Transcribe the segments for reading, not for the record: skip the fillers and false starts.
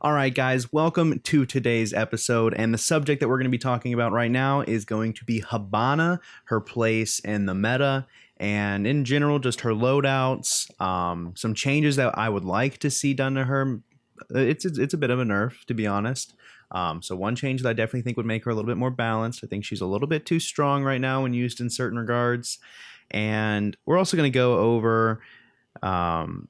All right, guys, welcome to today's episode. And the subject that we're going to be talking about right now is going to be Hibana, her place in the meta, and in general, just her loadouts, some changes that I would like to see done to her. It's a bit of a nerf, to be honest. So one change that I definitely think would make her a little bit more balanced. I think she's a little bit too strong right now when used in certain regards. And we're also going to go over um,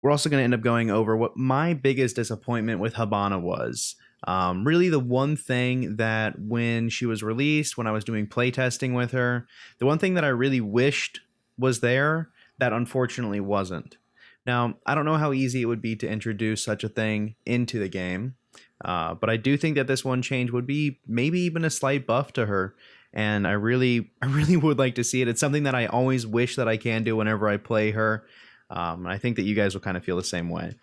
we're also going to end up going over what my biggest disappointment with Hibana was. Really, the one thing that when she was released, when I was doing playtesting with her, the one thing that I really wished was there that unfortunately wasn't. Now, I don't know how easy it would be to introduce such a thing into the game, but I do think that this one change would be maybe even a slight buff to her. And I really would like to see it. It's something that I always wish that I can do whenever I play her. I think that you guys will kind of feel the same way.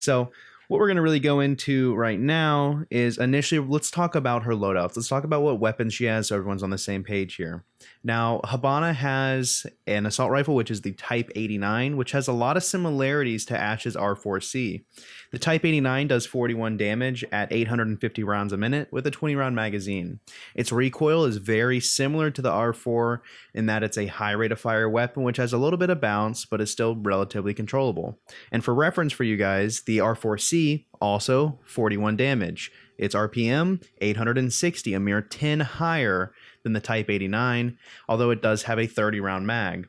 So what we're going to really go into right now is initially, let's talk about her loadouts. Let's talk about what weapons she has so everyone's on the same page here. Now, Hibana has an assault rifle, which is the Type 89, which has a lot of similarities to Ash's R4C. The Type 89 does 41 damage at 850 rounds a minute with a 20-round magazine. Its recoil is very similar to the R4 in that it's a high rate of fire weapon, which has a little bit of bounce, but is still relatively controllable. And for reference for you guys, the R4C also 41 damage. Its RPM 860, a mere 10 higher than the Type 89, although it does have a 30-round mag.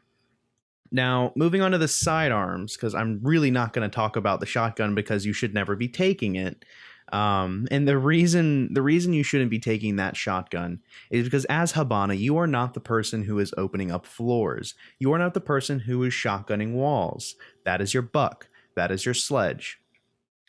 Now, moving on to the sidearms, because I'm really not going to talk about the shotgun because you should never be taking it. And the reason you shouldn't be taking that shotgun is because as Hibana, you are not the person who is opening up floors. You are not the person who is shotgunning walls. That is your buck. That is your sledge.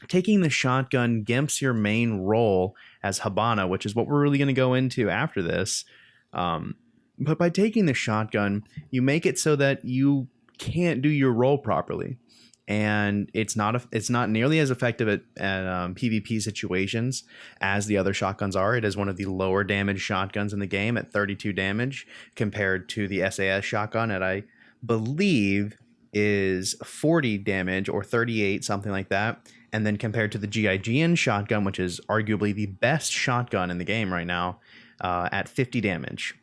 Taking the shotgun gimps your main role as Hibana, which is what we're really going to go into after this. But by taking the shotgun, you make it so that you can't do your role properly, and it's not nearly as effective at PvP situations as the other shotguns are. It is one of the lower damage shotguns in the game at 32 damage compared to the SAS shotgun at, I believe, is 40 damage or 38, something like that. And then compared to the GIGN shotgun, which is arguably the best shotgun in the game right now, at 50 damage.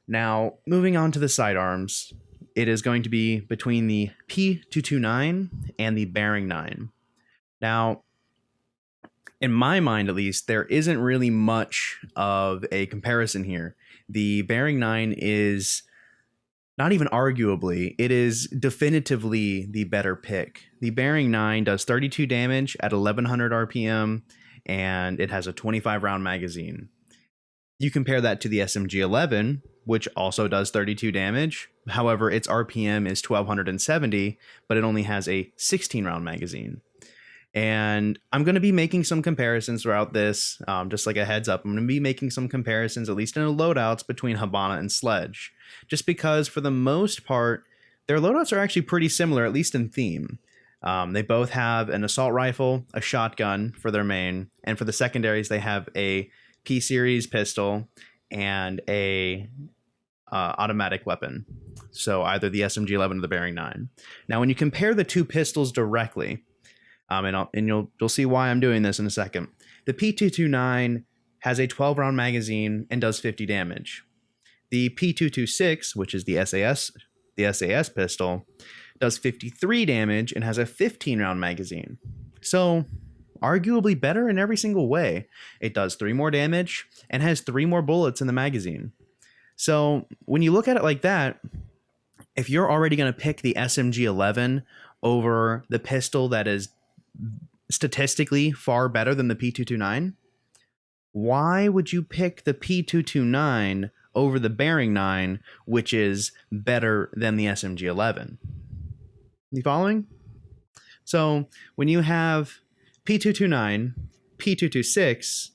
Now, moving on to the sidearms, it is going to be between the P229 and the Bearing 9. Now, in my mind at least, there isn't really much of a comparison here. The Bearing 9 is not even arguably, it is definitively the better pick. The Bearing 9 does 32 damage at 1100 RPM, and it has a 25-round magazine. You compare that to the SMG-11, which also does 32 damage. However, its RPM is 1270, but it only has a 16-round magazine. And I'm going to be making some comparisons throughout this, just like a heads up. I'm going to be making some comparisons, at least in the loadouts, between Hibana and Sledge. Just because, for the most part, their loadouts are actually pretty similar, at least in theme. They both have an assault rifle, a shotgun for their main, and for the secondaries, they have a P-Series pistol and a automatic weapon. So either the SMG-11 or the Bearing 9. Now, when you compare the two pistols directly, and you'll see why I'm doing this in a second. The P229 has a 12-round magazine and does 50 damage. The P226, which is the SAS pistol, does 53 damage and has a 15-round magazine. So, arguably better in every single way. It does 3 more damage and has 3 more bullets in the magazine. So, when you look at it like that, if you're already going to pick the SMG-11 over the pistol that is statistically far better than the P229, why would you pick the P229 over the Bearing 9, which is better than the SMG-11? You following? So when you have P229, P226,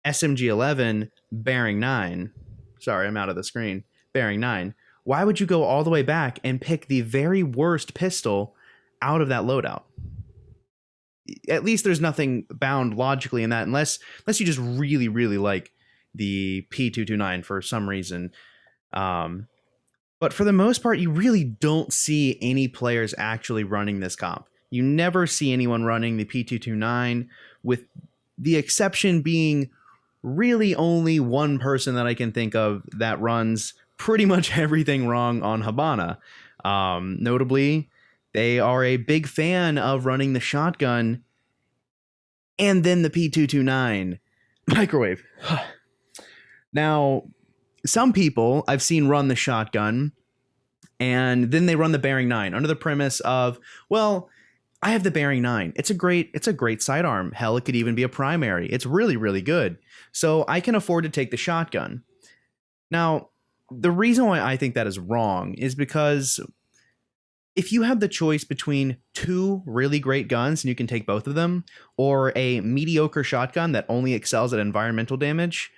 SMG-11, Bearing 9, sorry, I'm out of the screen, Bearing 9, why would you go all the way back and pick the very worst pistol out of that loadout? At least there's nothing bound logically in that, unless you just really, really like the P229 for some reason. But for the most part, you really don't see any players actually running this comp. You never see anyone running the P229, with the exception being really only one person that I can think of that runs pretty much everything wrong on Hibana. Notably, they are a big fan of running the shotgun and then the P229 microwave. Now, some people I've seen run the shotgun and then they run the bearing 9 under the premise of, well, I have the bearing 9. It's a great sidearm. Hell, it could even be a primary. It's really, really good. So I can afford to take the shotgun. Now, the reason why I think that is wrong is because if you have the choice between two really great guns and you can take both of them, or a mediocre shotgun that only excels at environmental damage,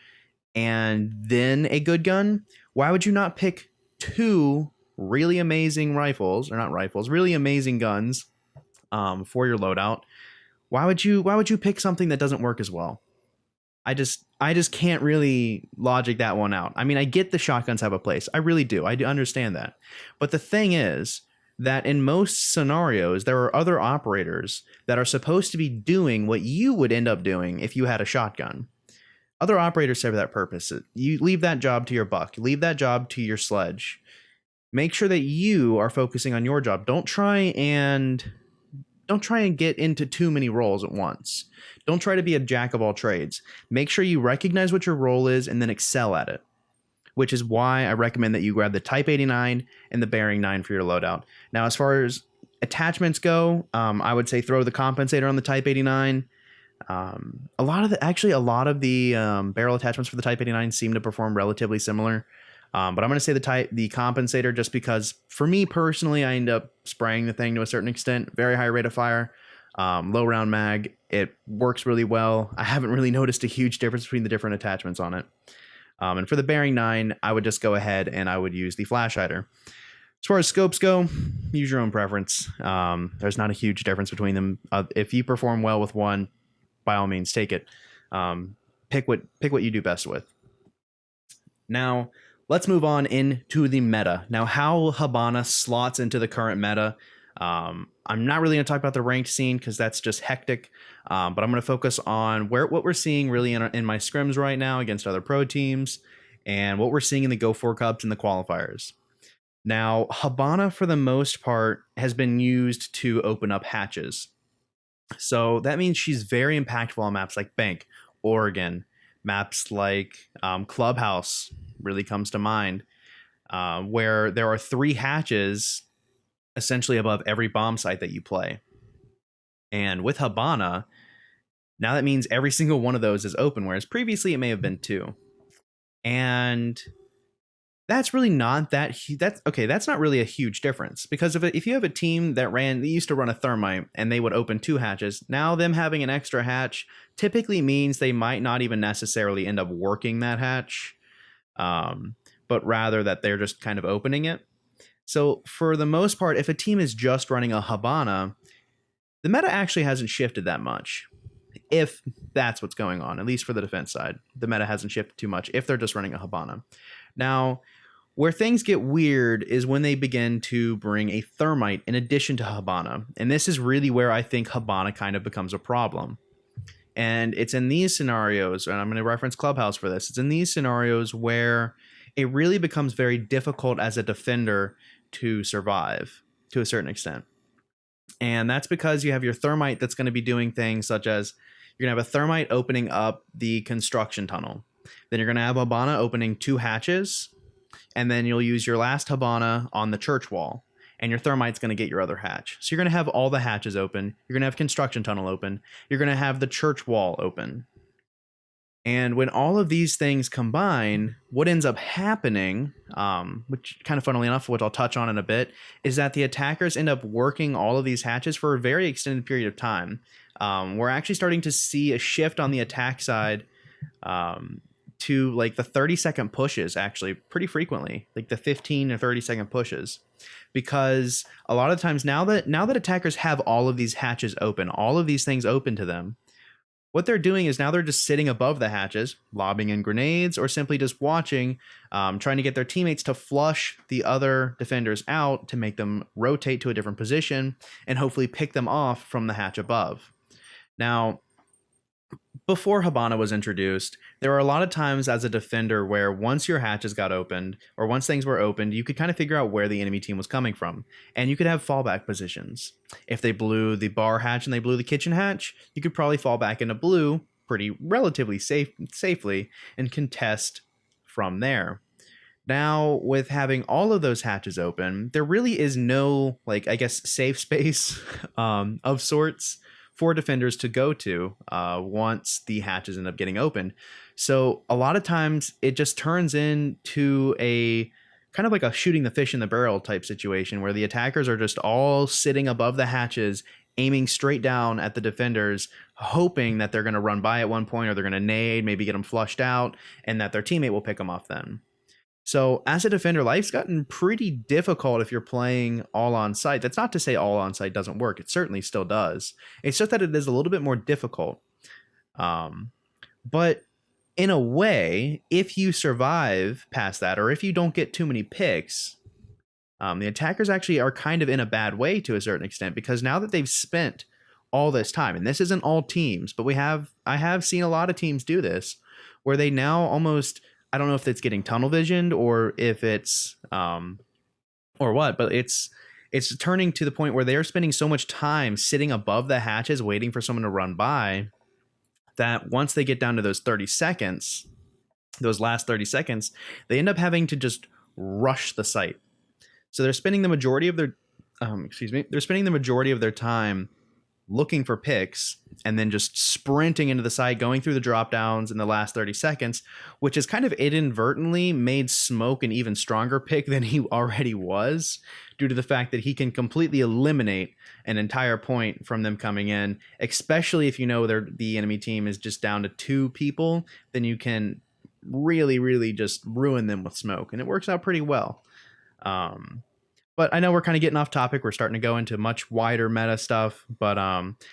and then a good gun, why would you not pick two really amazing rifles, or not rifles, really amazing guns for your loadout? Why would you pick something that doesn't work as well? I just can't really logic that one out. I mean, I get the shotguns have a place. I really do. I do understand that. But the thing is that in most scenarios, there are other operators that are supposed to be doing what you would end up doing if you had a shotgun. Other operators serve that purpose. You leave that job to your buck. Leave that job to your sledge. Make sure that you are focusing on your job. Don't try and get into too many roles at once. Don't try to be a jack of all trades. Make sure you recognize what your role is and then excel at it, which is why I recommend that you grab the Type 89 and the Bearing 9 for your loadout. Now, as far as attachments go, I would say throw the compensator on the Type 89. A lot of the barrel attachments for the Type 89 seem to perform relatively similar. But I'm going to say the compensator just because for me personally, I end up spraying the thing to a certain extent. Very high rate of fire, low round mag. It works really well. I haven't really noticed a huge difference between the different attachments on it. And for the Bearing 9, I would just go ahead and I would use the flash hider. As far as scopes go, use your own preference. There's not a huge difference between them. If you perform well with one, by all means, take it. Pick what you do best with. Now, let's move on into the meta. Now, how Hibana slots into the current meta. I'm not really going to talk about the ranked scene because that's just hectic. But I'm going to focus on what we're seeing really in my scrims right now against other pro teams and what we're seeing in the Go 4 Cups and the qualifiers. Now, Hibana, for the most part, has been used to open up hatches. So that means she's very impactful on maps like Bank, Oregon, maps like Clubhouse really comes to mind, where there are 3 hatches essentially above every bomb site that you play. And with Hibana, now that means every single one of those is open, whereas previously it may have been 2. And that's really not that's not really a huge difference, because if you have a team that used to run a thermite and they would open 2 hatches, now them having an extra hatch typically means they might not even necessarily end up working that hatch, but rather that they're just kind of opening it. So for the most part, if a team is just running a Hibana, the meta actually hasn't shifted that much. If that's what's going on, at least for the defense side, the meta hasn't shifted too much if they're just running a Hibana. Now, where things get weird is when they begin to bring a thermite in addition to Hibana. And this is really where I think Hibana kind of becomes a problem. And it's in these scenarios, and I'm going to reference Clubhouse for this, it's in these scenarios where it really becomes very difficult as a defender to survive to a certain extent. And that's because you have your thermite that's going to be doing things such as you're going to have a thermite opening up the construction tunnel. Then you're going to have Hibana opening 2 hatches. And then you'll use your last Hibana on the church wall. And your thermite's going to get your other hatch. So you're going to have all the hatches open. You're going to have construction tunnel open. You're going to have the church wall open. And when all of these things combine, what ends up happening, which kind of funnily enough, which I'll touch on in a bit, is that the attackers end up working all of these hatches for a very extended period of time. We're actually starting to see a shift on the attack side to like the 30-second pushes, actually pretty frequently, like the 15 or 30-second pushes, because a lot of times now that attackers have all of these hatches open, all of these things open to them, What they're doing is now they're just sitting above the hatches, lobbing in grenades, or simply just watching, trying to get their teammates to flush the other defenders out to make them rotate to a different position and hopefully pick them off from the hatch above. Now, before Hibana was introduced, there were a lot of times as a defender where once your hatches got opened or once things were opened, you could kind of figure out where the enemy team was coming from. And you could have fallback positions. If they blew the bar hatch and they blew the kitchen hatch, you could probably fall back into blue pretty relatively safely and contest from there. Now, with having all of those hatches open, there really is no, like, I guess, safe space of sorts for defenders to go to once the hatches end up getting opened. So a lot of times it just turns into a kind of like a shooting the fish in the barrel type situation where the attackers are just all sitting above the hatches, aiming straight down at the defenders, hoping that they're going to run by at one point or they're going to nade, maybe get them flushed out, and that their teammate will pick them off then. So as a defender, life's gotten pretty difficult if you're playing all on site. That's not to say all on site doesn't work. It certainly still does. It's just that it is a little bit more difficult. But in a way, if you survive past that, or if you don't get too many picks, the attackers actually are kind of in a bad way to a certain extent, because now that they've spent all this time, and this isn't all teams, but I have seen a lot of teams do this, where they now almost, I don't know if it's getting tunnel visioned or if it's or what, but it's turning to the point where they're spending so much time sitting above the hatches waiting for someone to run by that once they get down to those 30 seconds, those last 30 seconds, they end up having to just rush the site. So they're spending the majority of their they're spending the majority of their time looking for picks and then just sprinting into the site, going through the drop downs in the last 30 seconds, which has kind of inadvertently made Smoke an even stronger pick than he already was, due to the fact that he can completely eliminate an entire point from them coming in, especially if you know the enemy team is just down to 2 people, then you can really just ruin them with Smoke, and it works out pretty well. But I know we're kind of getting off topic. We're starting to go into much wider meta stuff, but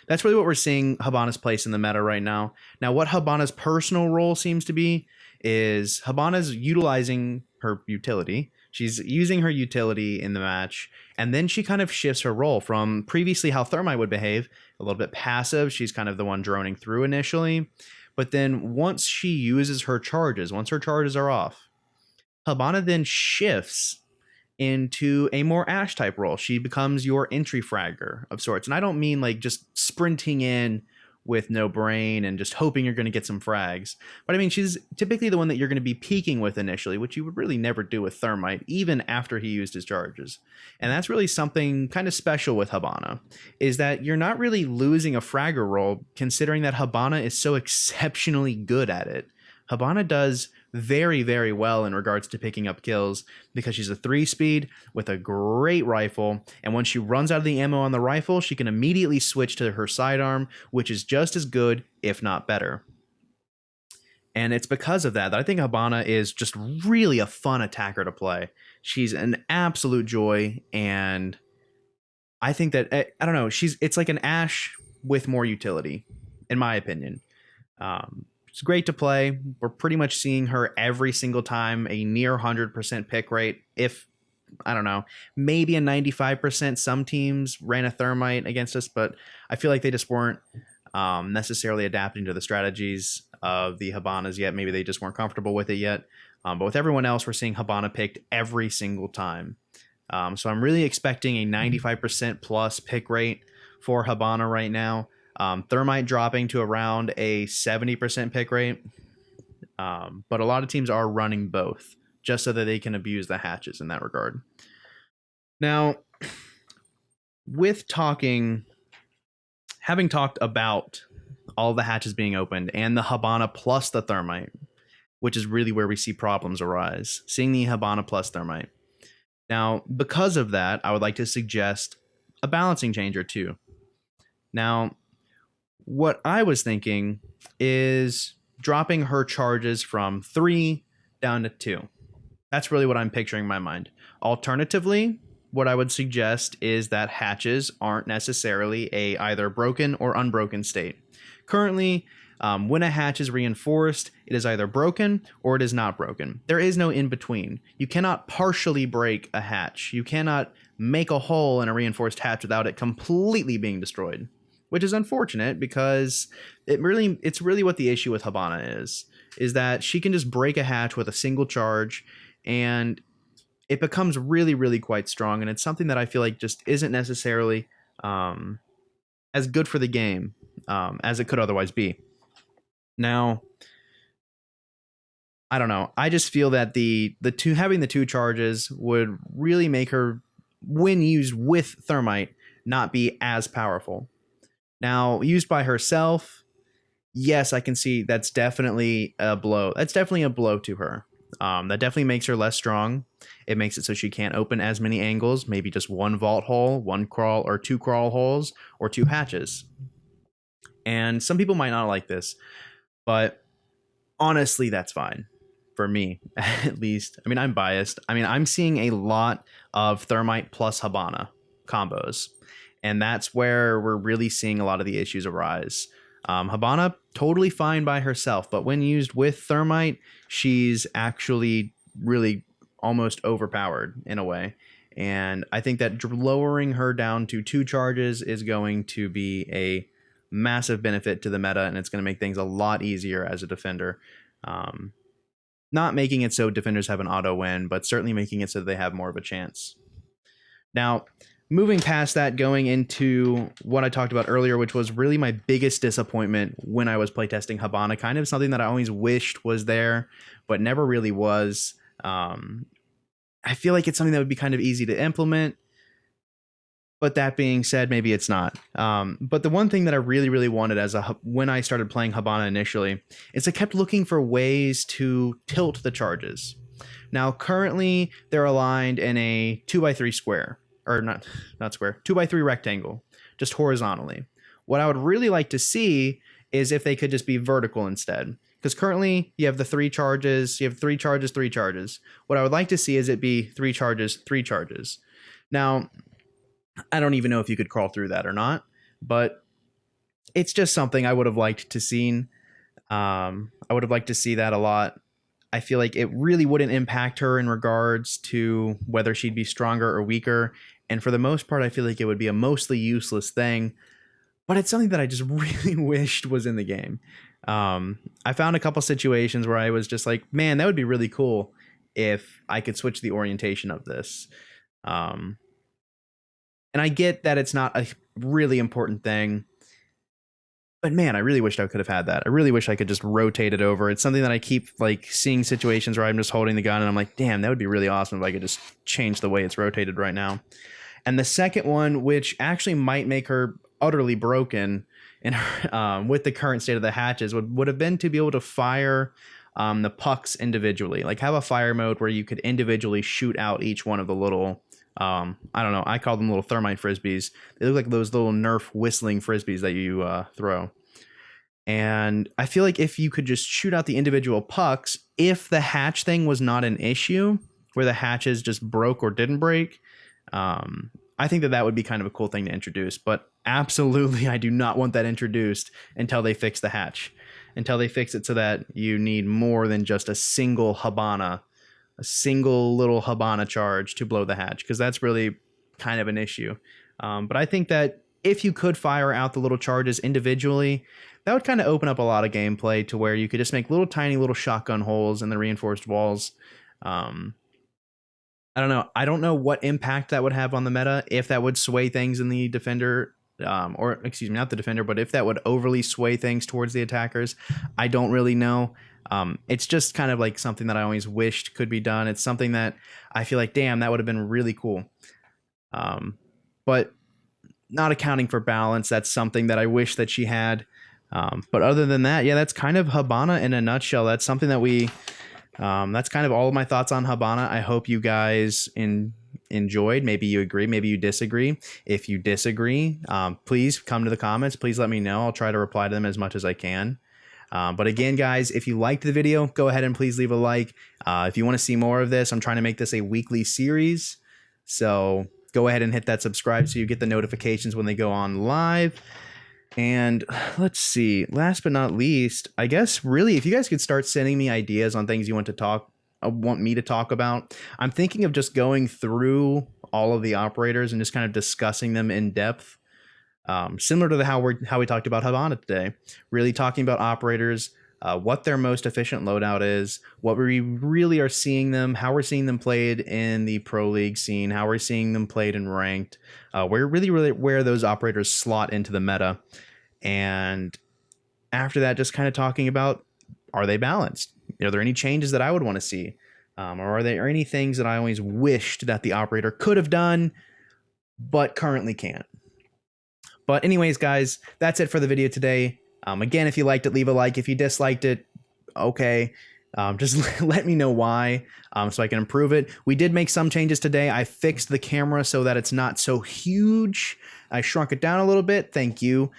that's really what we're seeing Hibana's place in the meta right now. Now, what Hibana's personal role seems to be is Hibana's utilizing her utility. She's using her utility in the match, and then she kind of shifts her role from previously how Thermite would behave, a little bit passive. She's kind of the one droning through initially, but then once she uses her charges, once her charges are off, Hibana then shifts into a more Ash type role. She becomes your entry fragger of sorts. And I don't mean like just sprinting in with no brain and just hoping you're going to get some frags. But I mean, she's typically the one that you're going to be peeking with initially, which you would really never do with Thermite, even after he used his charges. And that's really something kind of special with Hibana, is that you're not really losing a fragger role, considering that Hibana is so exceptionally good at it. Hibana does very well in regards to picking up kills because she's a 3-speed with a great rifle, and when she runs out of the ammo on the rifle, she can immediately switch to her sidearm, which is just as good, if not better. And it's because of that I think Hibana is just really a fun attacker to play. She's an absolute joy, and I think that, I don't know, it's like an Ashe with more utility, in my opinion. It's great to play. We're pretty much seeing her every single time, a near 100% pick rate. If, I don't know, maybe a 95%. Some teams ran a Thermite against us, but I feel like they just weren't necessarily adapting to the strategies of the Hibanas yet. Maybe they just weren't comfortable with it yet. But with everyone else, we're seeing Hibana picked every single time. So I'm really expecting a 95% plus pick rate for Hibana right now. Thermite dropping to around a 70% pick rate. But a lot of teams are running both just so that they can abuse the hatches in that regard. Now, with having talked about all the hatches being opened and the Hibana plus the Thermite, which is really where we see problems arise, seeing the Hibana plus Thermite. Now, because of that, I would like to suggest a balancing change or two. Now, what I was thinking is dropping her charges from 3 down to 2. That's really what I'm picturing in my mind. Alternatively, what I would suggest is that hatches aren't necessarily a either broken or unbroken state. Currently, When a hatch is reinforced, it is either broken or it is not broken. There is no in between. You cannot partially break a hatch. You cannot make a hole in a reinforced hatch without it completely being destroyed, which is unfortunate because it's really what the issue with Hibana is that she can just break a hatch with a single charge, and it becomes really, really quite strong. And it's something that I feel like just isn't necessarily as good for the game as it could otherwise be. Now, I don't know. I just feel that the having the two charges would really make her, when used with Thermite, not be as powerful. Now, used by herself, yes, I can see that's definitely a blow. That's definitely a blow to her. That definitely makes her less strong. It makes it so she can't open as many angles, maybe just one vault hole, one crawl, or two crawl holes, or two hatches. And some people might not like this, but honestly, that's fine. For me, at least. I mean, I'm biased. I mean, I'm seeing a lot of Thermite plus Hibana combos, and that's where we're really seeing a lot of the issues arise. Hibana, totally fine by herself, but when used with Thermite, she's actually really almost overpowered in a way. And I think that lowering her down to two charges is going to be a massive benefit to the meta, and it's going to make things a lot easier as a defender. Not making it so defenders have an auto win, but certainly making it so they have more of a chance. Now, moving past that, going into what I talked about earlier, which was really my biggest disappointment when I was playtesting Hibana, kind of something that I always wished was there, but never really was. I feel like it's something that would be kind of easy to implement, but that being said, maybe it's not. But the one thing that I really, really wanted when I started playing Hibana initially is I kept looking for ways to tilt the charges. Now, currently, they're aligned in a 2x3 square, or not square, 2x3 rectangle, just horizontally. What I would really like to see is if they could just be vertical instead. Because currently, you have the 3 charges, you have 3 charges, 3 charges. What I would like to see is it be 3 charges, 3 charges. Now, I don't even know if you could crawl through that or not, but it's just something I would have liked to seen. I would have liked to see that a lot. I feel like it really wouldn't impact her in regards to whether she'd be stronger or weaker. And for the most part, I feel like it would be a mostly useless thing, but it's something that I just really wished was in the game. I found a couple situations where I was just like, man, that would be really cool if I could switch the orientation of this. And I get that it's not a really important thing, but man, I really wished I could have had that. I really wish I could just rotate it over. It's something that I keep like seeing situations where I'm just holding the gun and I'm like, damn, that would be really awesome if I could just change the way it's rotated right now. And the second one, which actually might make her utterly broken in her, with the current state of the hatches, would have been to be able to fire the pucks individually. Like have a fire mode where you could individually shoot out each one of the little... I don't know. I call them little thermite frisbees. They look like those little Nerf whistling frisbees that you throw. And I feel like if you could just shoot out the individual pucks, if the hatch thing was not an issue, where the hatches just broke or didn't break, I think that would be kind of a cool thing to introduce. But absolutely, I do not want that introduced until they fix the hatch. Until they fix it so that you need more than just a single Hibana, a single little Hibana charge to blow the hatch, because that's really kind of an issue. But I think that if you could fire out the little charges individually, that would kind of open up a lot of gameplay to where you could just make little tiny little shotgun holes in the reinforced walls. I don't know. I don't know what impact that would have on the meta, if that would sway things in the defender, or excuse me, not the defender, but if that would overly sway things towards the attackers. I don't really know. It's just kind of like something that I always wished could be done. It's something that I feel like, damn, that would have been really cool. But not accounting for balance, that's something that I wish that she had. But other than that, yeah, that's kind of Hibana in a nutshell. That's something that that's kind of all of my thoughts on Hibana. I hope you guys enjoyed. Maybe you agree, maybe you disagree. If you disagree, please come to the comments. Please let me know. I'll try to reply to them as much as I can. But again, guys, if you liked the video, go ahead and please leave a like. If you want to see more of this, I'm trying to make this a weekly series. So go ahead and hit that subscribe so you get the notifications when they go on live. And let's see, last but not least, I guess really if you guys could start sending me ideas on things you want me to talk about. I'm thinking of just going through all of the operators and just kind of discussing them in depth. Similar to how we talked about Hibana today, really talking about operators, what their most efficient loadout is, what we really are seeing them, how we're seeing them played in the pro league scene, how we're seeing them played in ranked, where those operators slot into the meta, and after that, just kind of talking about, are they balanced? Are there any changes that I would want to see, or are there any things that I always wished that the operator could have done but currently can't? But anyways, guys, that's it for the video today. Again, if you liked it, leave a like. If you disliked it, okay. Just let me know why, so I can improve it. We did make some changes today. I fixed the camera so that it's not so huge. I shrunk it down a little bit. Thank you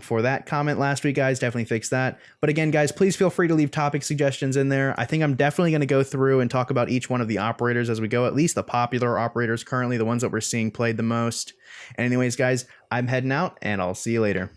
for that comment last week, guys. Definitely fixed that. But again, guys, please feel free to leave topic suggestions in there. I think I'm definitely going to go through and talk about each one of the operators as we go, at least the popular operators currently, the ones that we're seeing played the most. Anyways, guys, I'm heading out, and I'll see you later.